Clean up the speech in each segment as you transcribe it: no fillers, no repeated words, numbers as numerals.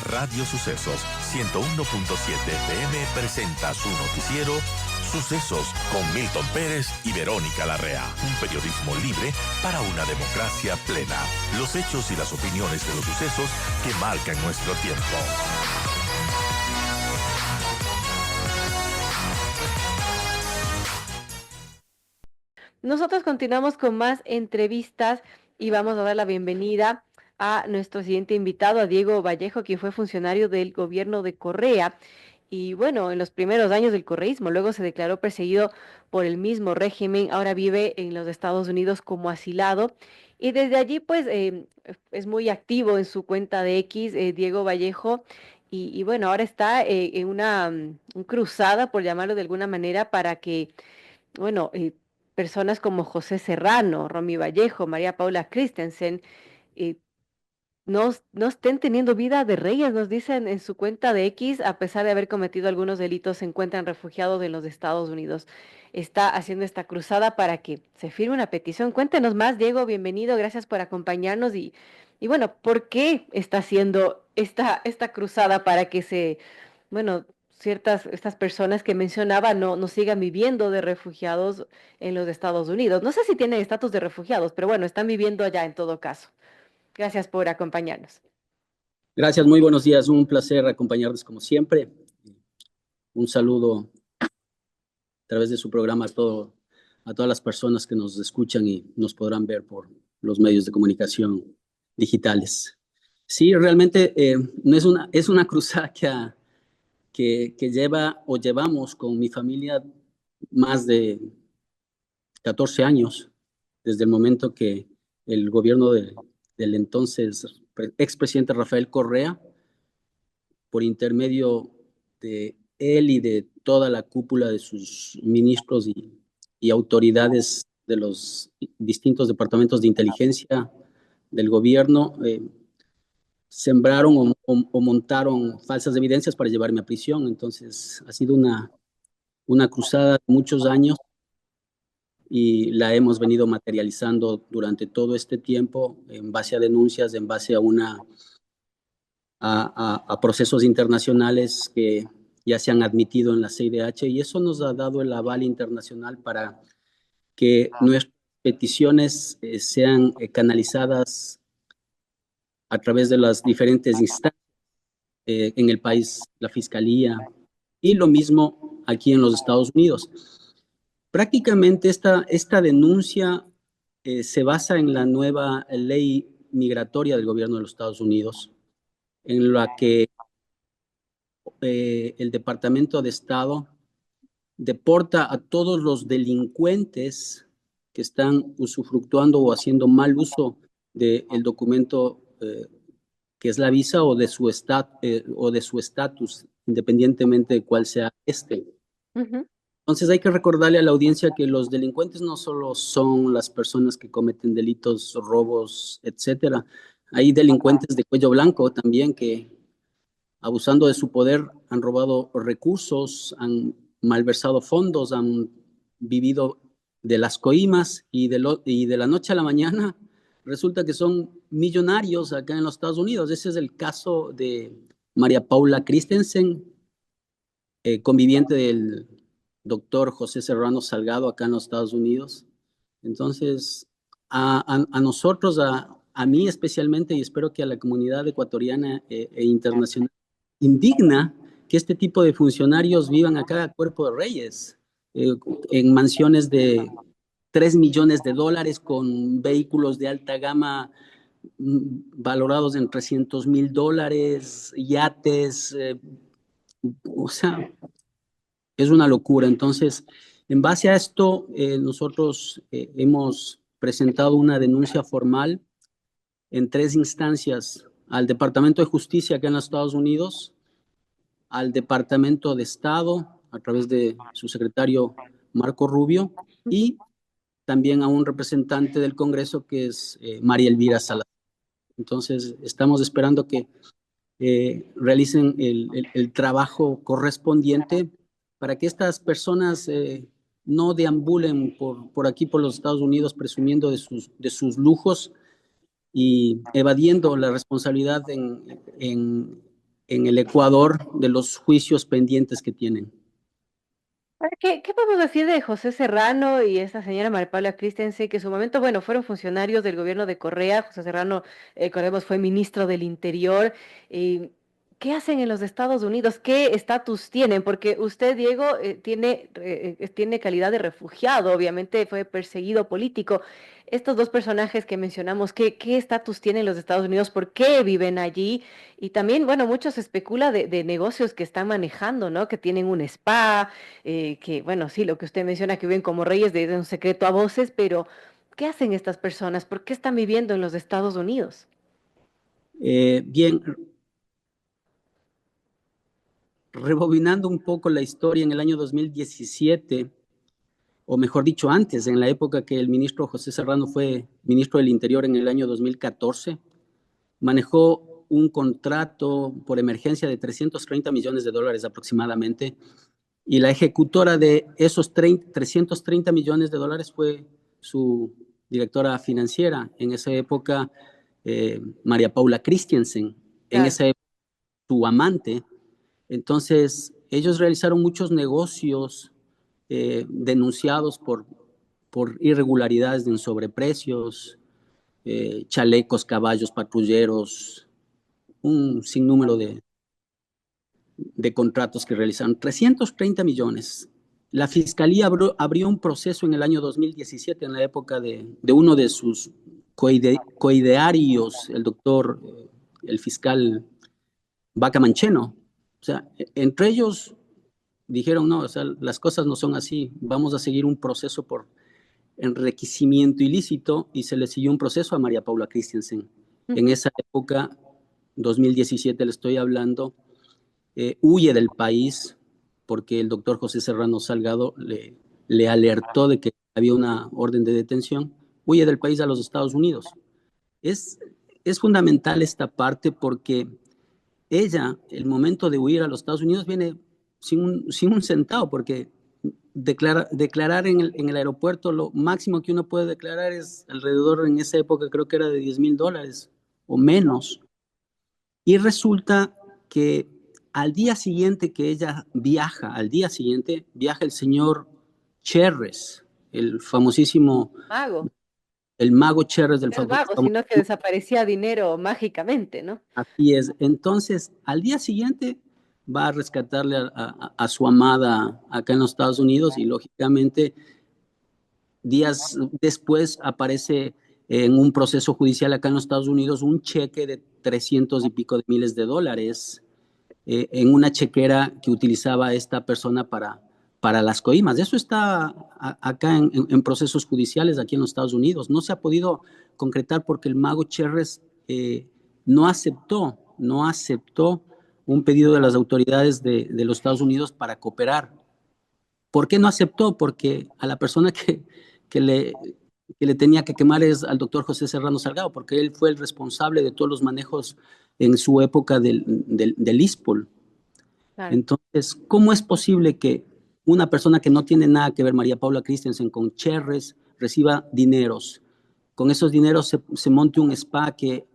Radio Sucesos 101.7 FM presenta su noticiero Sucesos con Milton Pérez y Verónica Larrea. Un periodismo libre para una democracia plena. Los hechos y las opiniones de los sucesos que marcan nuestro tiempo. Nosotros continuamos con más entrevistas y vamos a dar la bienvenida a nuestro siguiente invitado, a Diego Vallejo, quien fue funcionario del gobierno de Correa. Y bueno, en los primeros años del correísmo, luego se declaró perseguido por el mismo régimen, ahora vive en los Estados Unidos como asilado. Y desde allí, pues, es muy activo en su cuenta de X, Diego Vallejo. Y bueno, ahora está en una cruzada, por llamarlo de alguna manera, para que bueno, personas como José Serrano, Romy Vallejo, María Paula Christensen, eh, no estén teniendo vida de reyes, nos dicen en su cuenta de X, a pesar de haber cometido algunos delitos, se encuentran refugiados en los Estados Unidos. Está haciendo esta cruzada para que se firme una petición. Cuéntenos más, Diego, bienvenido, gracias por acompañarnos y bueno, ¿por qué está haciendo esta cruzada para que bueno, estas personas que mencionaba no sigan viviendo de refugiados en los Estados Unidos? No sé si tienen estatus de refugiados, pero bueno, están viviendo allá en todo caso. Gracias por acompañarnos. Gracias, muy buenos días. Un placer acompañarles como siempre. Un saludo a través de su programa a todas las personas que nos escuchan y nos podrán ver por los medios de comunicación digitales. Sí, realmente no es una cruzada que llevamos con mi familia más de 14 años, desde el momento que el gobierno del entonces expresidente Rafael Correa, por intermedio de él y de toda la cúpula de sus ministros y autoridades de los distintos departamentos de inteligencia del gobierno, sembraron o montaron falsas evidencias para llevarme a prisión. Entonces ha sido una cruzada de muchos años y la hemos venido materializando durante todo este tiempo en base a denuncias, en base a procesos internacionales que ya se han admitido en la CIDH, y eso nos ha dado el aval internacional para que nuestras peticiones sean canalizadas a través de las diferentes instancias en el país, la Fiscalía, y lo mismo aquí en los Estados Unidos. Prácticamente esta denuncia se basa en la nueva ley migratoria del gobierno de los Estados Unidos, en la que el Departamento de Estado deporta a todos los delincuentes que están usufructuando o haciendo mal uso del documento que es la visa o de su estatus, independientemente de cuál sea este. Uh-huh. Entonces hay que recordarle a la audiencia que los delincuentes no solo son las personas que cometen delitos, robos, etcétera. Hay delincuentes de cuello blanco también que, abusando de su poder, han robado recursos, han malversado fondos, han vivido de las coimas y de la noche a la mañana resulta que son millonarios acá en los Estados Unidos. Ese es el caso de María Paula Christensen, conviviente del doctor José Serrano Salgado acá en los Estados Unidos. Entonces, a nosotros, a mí especialmente, y espero que a la comunidad ecuatoriana e internacional, indigna que este tipo de funcionarios vivan acá a cuerpo de reyes, en mansiones de 3 millones de dólares, con vehículos de alta gama valorados en $300,000, yates, o sea, es una locura. Entonces, en base a esto, nosotros hemos presentado una denuncia formal en 3 instancias: al Departamento de Justicia acá en los Estados Unidos, al Departamento de Estado a través de su secretario Marco Rubio, y también a un representante del Congreso que es María Elvira Salazar. Entonces, estamos esperando que realicen el trabajo correspondiente para que estas personas no deambulen por aquí, por los Estados Unidos, presumiendo de sus lujos y evadiendo la responsabilidad en en el Ecuador de los juicios pendientes que tienen. Ahora, ¿qué podemos decir de José Serrano y esta señora María Paula Christensen, que en su momento, bueno, fueron funcionarios del gobierno de Correa? José Serrano, recordemos, fue ministro del Interior. eh, ¿Qué hacen en los Estados Unidos? ¿Qué estatus tienen? Porque usted, Diego, tiene calidad de refugiado, obviamente fue perseguido político. Estos dos personajes que mencionamos, ¿qué estatus tienen los Estados Unidos? ¿Por qué viven allí? Y también, bueno, mucho se especula de negocios que están manejando, ¿no? Que tienen un spa, que, bueno, sí, lo que usted menciona, que viven como reyes de un secreto a voces, pero ¿qué hacen estas personas? ¿Por qué están viviendo en los Estados Unidos? Bien, rebobinando un poco la historia, en el año 2017, o mejor dicho, antes, en la época que el ministro José Serrano fue ministro del Interior en el año 2014, manejó un contrato por emergencia de 330 millones de dólares aproximadamente, y la ejecutora de esos 330 millones de dólares fue su directora financiera, en esa época, María Paula Christensen, en Claro. esa época su amante. Entonces, ellos realizaron muchos negocios denunciados por irregularidades en sobreprecios, chalecos, caballos, patrulleros, un sinnúmero de contratos que realizaron. 330 millones. La fiscalía abrió un proceso en el año 2017, en la época de uno de sus coidearios, el doctor, el fiscal Vaca Mancheno. O sea, entre ellos dijeron, no, o sea, las cosas no son así, vamos a seguir un proceso por enriquecimiento ilícito, y se le siguió un proceso a María Paula Christensen. En Ujú. esa época, 2017 le estoy hablando, huye del país porque el doctor José Serrano Salgado le alertó de que había una orden de detención, huye del país a los Estados Unidos. Es, es fundamental esta parte porque ella, el momento de huir a los Estados Unidos, viene sin un centavo, porque declarar en el aeropuerto, lo máximo que uno puede declarar es alrededor, en esa época creo que era de $10,000 o menos. Y resulta que al día siguiente que ella viaja, al día siguiente viaja el señor Cherres, el famosísimo, Mago. el mago Cherres del No es mago, famosísimo. sino que desaparecía dinero mágicamente, ¿no? Así es. Entonces, al día siguiente va a rescatarle a su amada acá en los Estados Unidos, y lógicamente días después aparece en un proceso judicial acá en los Estados Unidos un cheque de 300 y pico de miles de dólares, en una chequera que utilizaba esta persona para las coimas. Eso está acá en procesos judiciales aquí en los Estados Unidos. No se ha podido concretar porque el mago Cherres no aceptó un pedido de las autoridades de los Estados Unidos para cooperar. ¿Por qué no aceptó? Porque a la persona que le, que le tenía que quemar es al doctor José Serrano Salgado, porque él fue el responsable de todos los manejos en su época del ISPOL. Claro. Entonces, ¿cómo es posible que una persona que no tiene nada que ver, María Paula Christensen, con Cherres, reciba dineros? Con esos dineros se monte un spa que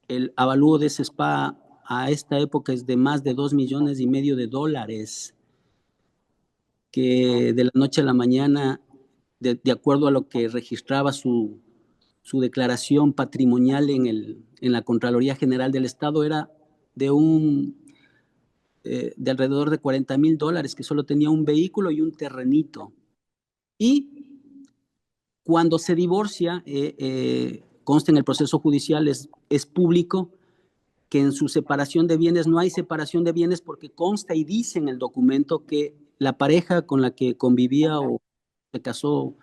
el avalúo de ese spa a esta época es de más de 2,5 millones de dólares, que de la noche a la mañana, de acuerdo a lo que registraba su declaración patrimonial en la Contraloría General del Estado, era de de alrededor de $40,000, que solo tenía un vehículo y un terrenito. Y cuando se divorcia, consta en el proceso judicial, es público que en su separación de bienes no hay separación de bienes, porque consta y dice en el documento que la pareja con la que convivía o se casó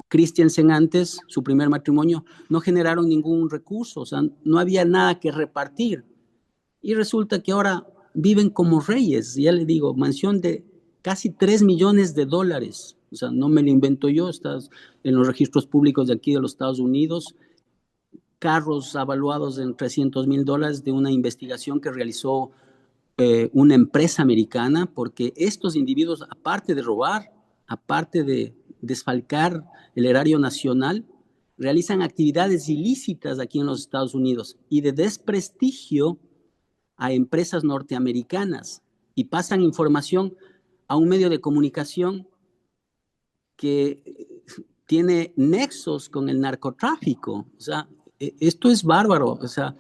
Christiansen antes, su primer matrimonio, no generaron ningún recurso, o sea, no había nada que repartir. Y resulta que ahora viven como reyes, ya le digo, mansión de casi 3 millones de dólares. O sea, no me lo invento yo, estás en los registros públicos de aquí de los Estados Unidos. Carros avaluados en $300,000 de una investigación que realizó una empresa americana, porque estos individuos, aparte de robar, aparte de desfalcar el erario nacional, realizan actividades ilícitas aquí en los Estados Unidos y de desprestigio a empresas norteamericanas y pasan información a un medio de comunicación que tiene nexos con el narcotráfico. O sea, esto es bárbaro. O sea,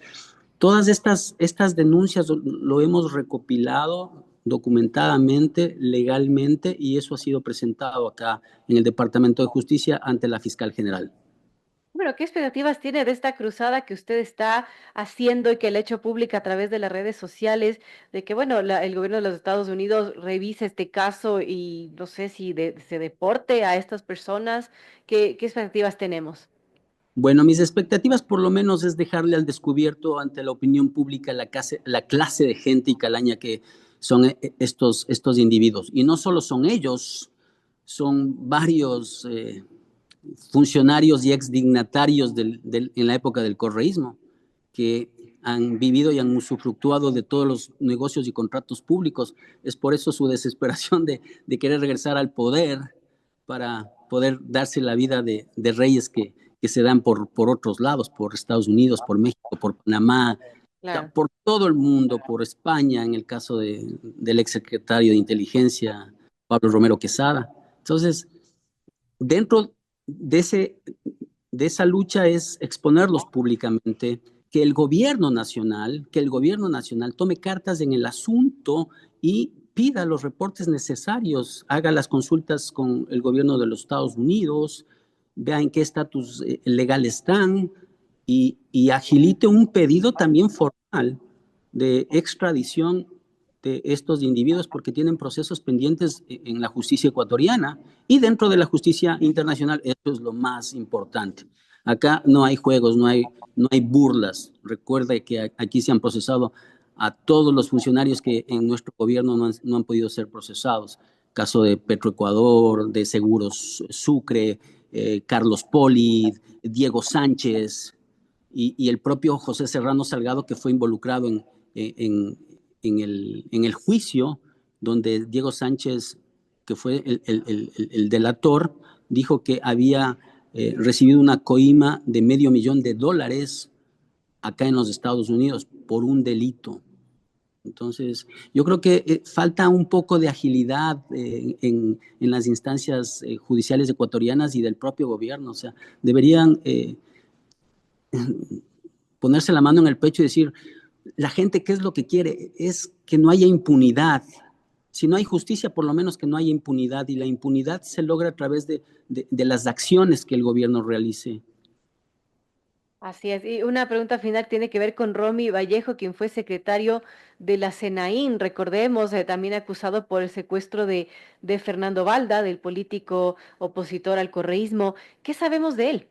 todas estas denuncias lo hemos recopilado documentadamente, legalmente, y eso ha sido presentado acá en el Departamento de Justicia ante la Fiscal General. Bueno, ¿qué expectativas tiene de esta cruzada que usted está haciendo y que le ha hecho pública a través de las redes sociales, de que, bueno, el gobierno de los Estados Unidos revise este caso y no sé si se deporte a estas personas? ¿Qué expectativas tenemos? Bueno, mis expectativas por lo menos es dejarle al descubierto ante la opinión pública la clase de gente y calaña que son estos individuos. Y no solo son ellos, son varios funcionarios y exdignatarios en la época del correísmo que han vivido y han usufructuado de todos los negocios y contratos públicos. Es por eso su desesperación de querer regresar al poder para poder darse la vida de reyes que se dan por otros lados, por Estados Unidos, por México, por Panamá, Claro. por todo el mundo, por España, en el caso del exsecretario de Inteligencia, Pablo Romero Quesada. Entonces, dentro de esa lucha es exponerlos públicamente, que el gobierno nacional tome cartas en el asunto y pida los reportes necesarios, haga las consultas con el gobierno de los Estados Unidos, vea en qué estatus legal están y agilite un pedido también formal de extradición de estos individuos porque tienen procesos pendientes en la justicia ecuatoriana y dentro de la justicia internacional. Eso es lo más importante. Acá no hay juegos, no hay burlas. Recuerde que aquí se han procesado a todos los funcionarios que en nuestro gobierno no han podido ser procesados. Caso de Petroecuador, de Seguros Sucre, Carlos Poli, Diego Sánchez y el propio José Serrano Salgado, que fue involucrado en el juicio donde Diego Sánchez, que fue el delator, dijo que había recibido una coima de $500,000 acá en los Estados Unidos por un delito. Entonces, yo creo que falta un poco de agilidad en las instancias judiciales ecuatorianas y del propio gobierno. O sea, deberían ponerse la mano en el pecho y decir, la gente, ¿qué es lo que quiere? Es que no haya impunidad. Si no hay justicia, por lo menos que no haya impunidad. Y la impunidad se logra a través de las acciones que el gobierno realice. Así es. Y una pregunta final tiene que ver con Romy Vallejo, quien fue secretario de la SENAÍN, recordemos, también acusado por el secuestro de Fernando Valda, del político opositor al correísmo. ¿Qué sabemos de él?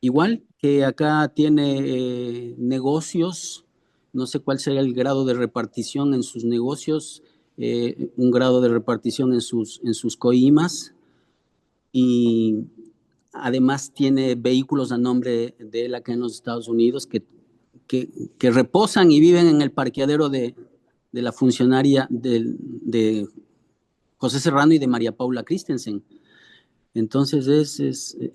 Igual que acá tiene negocios, no sé cuál será el grado de repartición en sus negocios, un grado de repartición en sus coimas, y además tiene vehículos a nombre de él acá en los Estados Unidos que reposan y viven en el parqueadero de la funcionaria de José Serrano y de María Paula Christensen. Entonces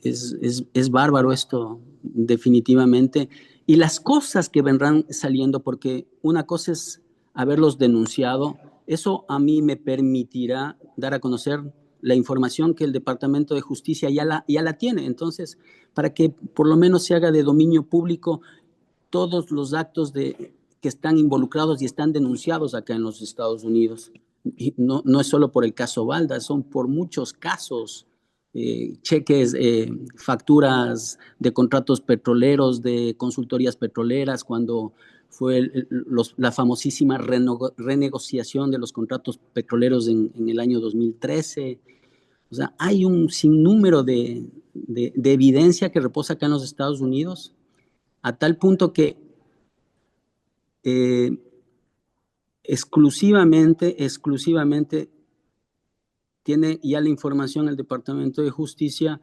es bárbaro esto, definitivamente. Y las cosas que vendrán saliendo, porque una cosa es haberlos denunciado, eso a mí me permitirá dar a conocer la información que el Departamento de Justicia ya la tiene. Entonces, para que por lo menos se haga de dominio público todos los actos que están involucrados y están denunciados acá en los Estados Unidos. Y no es solo por el caso Valda, son por muchos casos. Cheques, facturas de contratos petroleros, de consultorías petroleras, cuando fue la famosísima renegociación de los contratos petroleros en el año 2013. O sea, hay un sinnúmero de evidencia que reposa acá en los Estados Unidos, a tal punto que exclusivamente tiene ya la información el Departamento de Justicia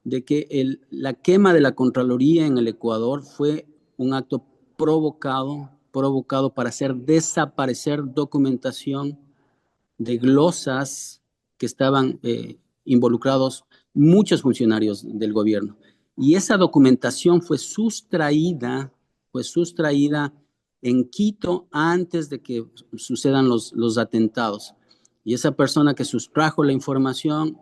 de que la quema de la Contraloría en el Ecuador fue un acto provocado para hacer desaparecer documentación de glosas que estaban involucrados muchos funcionarios del gobierno. Y esa documentación fue sustraída en Quito antes de que sucedan los atentados. Y esa persona que sustrajo la información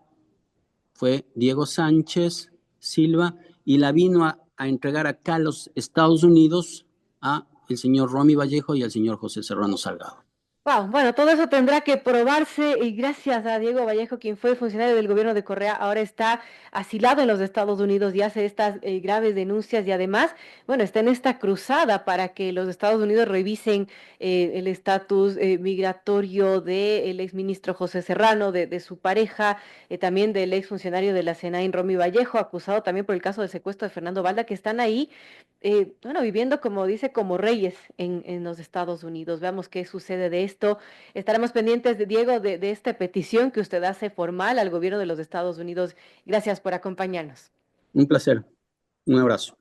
fue Diego Sánchez Silva y la vino a entregar acá a los Estados Unidos a el señor Romy Vallejo y al señor José Serrano Salgado. Wow, bueno, todo eso tendrá que probarse y gracias a Diego Vallejo, quien fue funcionario del gobierno de Correa, ahora está asilado en los Estados Unidos y hace estas graves denuncias y además, bueno, está en esta cruzada para que los Estados Unidos revisen el estatus migratorio del exministro José Serrano, de su pareja, también del exfuncionario de la SENAIN, Romy Vallejo, acusado también por el caso del secuestro de Fernando Balda, que están ahí bueno, viviendo, como dice, como reyes en los Estados Unidos. Veamos qué sucede de esto. Estaremos pendientes, de Diego, de esta petición que usted hace formal al gobierno de los Estados Unidos. Gracias por acompañarnos. Un placer. Un abrazo.